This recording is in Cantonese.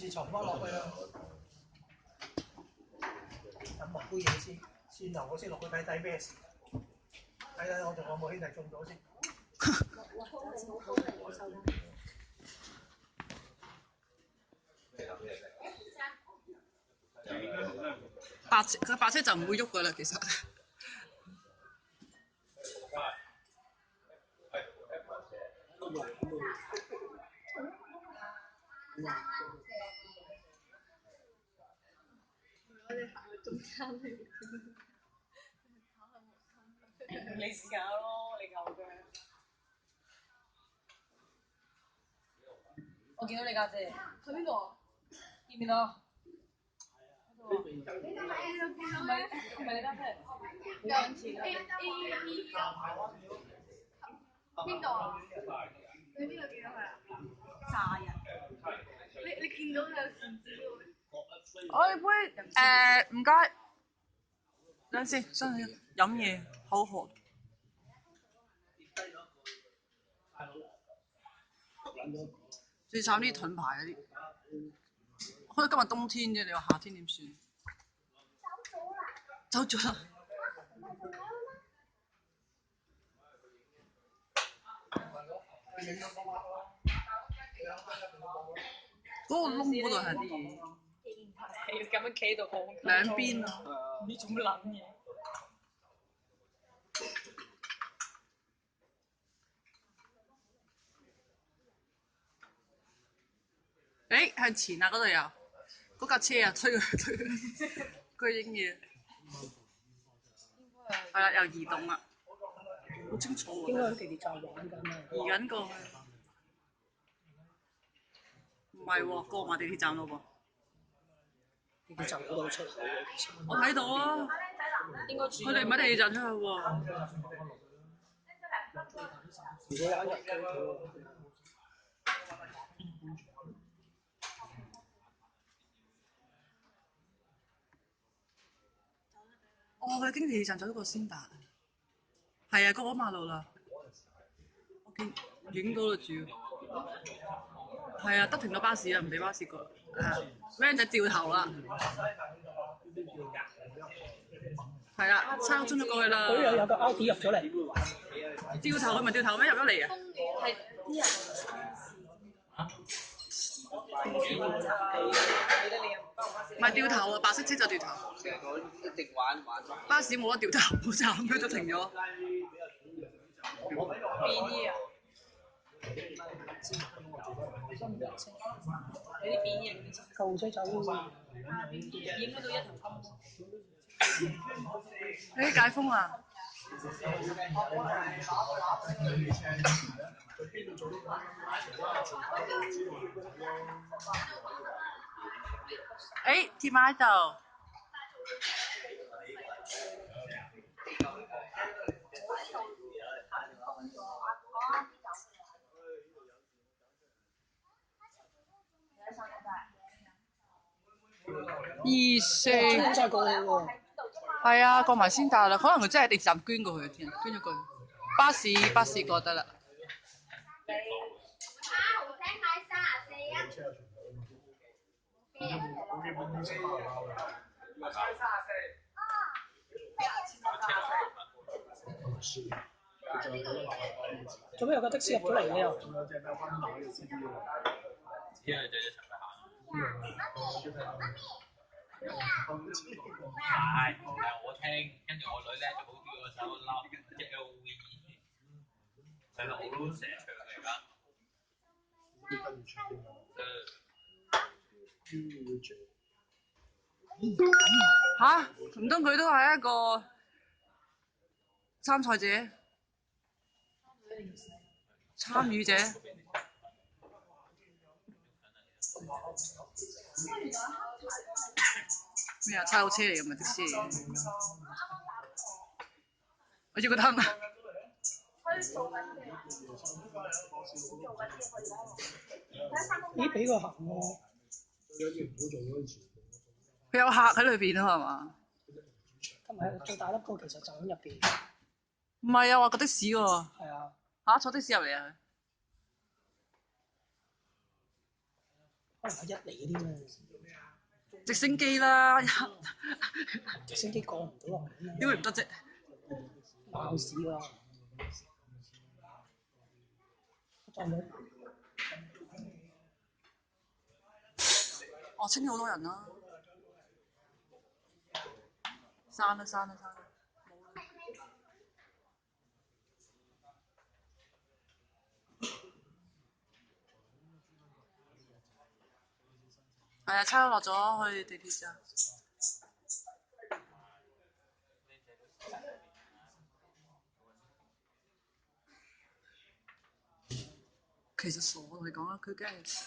是沉翻落去啊！飲埋杯嘢先，算流我先落去睇睇咩事。睇睇我同我冇兄弟中咗先。白車就唔會喐噶啦，其實。我哋行去中間嚟。你試下咯，你舊嘅。我見到你家姐。去邊度？見唔見到？唔係你家姐。兩次。邊度啊？你邊度見到佢啊？炸人！你見到佢有線紙嘅咩？我哋杯唔該，等陣先，飲嘢好渴。最慘啲盾牌嗰啲，可能今日冬天啫，你話夏天點算？走咗啦！嗰個窿嗰度係啲嘢。你咁樣企喺度望兩邊啊！你做乜撚嘢？誒向前啊！嗰度有嗰架車啊，推佢影嘢。係啦，又移動啦，好清楚喎。應該喺地鐵站玩緊啊！移緊過去。唔係喎，過埋地鐵站咯喎。地鐵站嗰度出口嘅，其實。我睇到啊，應該佢哋唔喺地鐵站出去喎。如果玩入機嘅哦，佢哋經地鐵站走咗個先達。係啊，過咗馬路啦。我見影到啦，主要。係啊，得停到巴士啊，唔俾巴士過。van 仔掉頭啦。係啦，抄衝咗過去啦。佢又有個 Audi 入咗嚟。掉頭佢咪掉頭咩？入咗嚟啊！係啲人。唔係掉頭啊，白色車就掉頭。一直玩。巴士冇得掉頭，好慘，佢都停咗。便衣啊！有啲變形嘅。救護車走喎。影嗰度一頭金。解封啊！貼埋喺度。24。再過去喎。係啊，過埋先達啦，可能佢真係喺地鐵站捐過去嘅添，捐咗過去。巴士過得啦。做咩有架的士入咗嚟嘅又？係，我聽，跟住我女咧就好中意個手攬隻 LV， 係咪我都成日唱嚟㗎？吓？唔通佢都係一個參賽者？參與者？咩啊？差佬車嚟㗎嘛，的士。我要個燈啊！咦？俾佢行喎。佢有客喺裏邊啊嘛？同埋最大粒個其實就喺入邊。唔係啊，話個的士喎。係啊。嚇！坐的士入嚟啊！可能有1厘嗰啲啦。直升機啦，直升機降唔到落嚟啦。點會唔得啫？鬧屎喎！撞到。我清咗好多人啦，刪啦刪啦刪啦，冇啦。係啊，差咗落咗去地鐵站。其實傻，我同你講啦，佢梗係。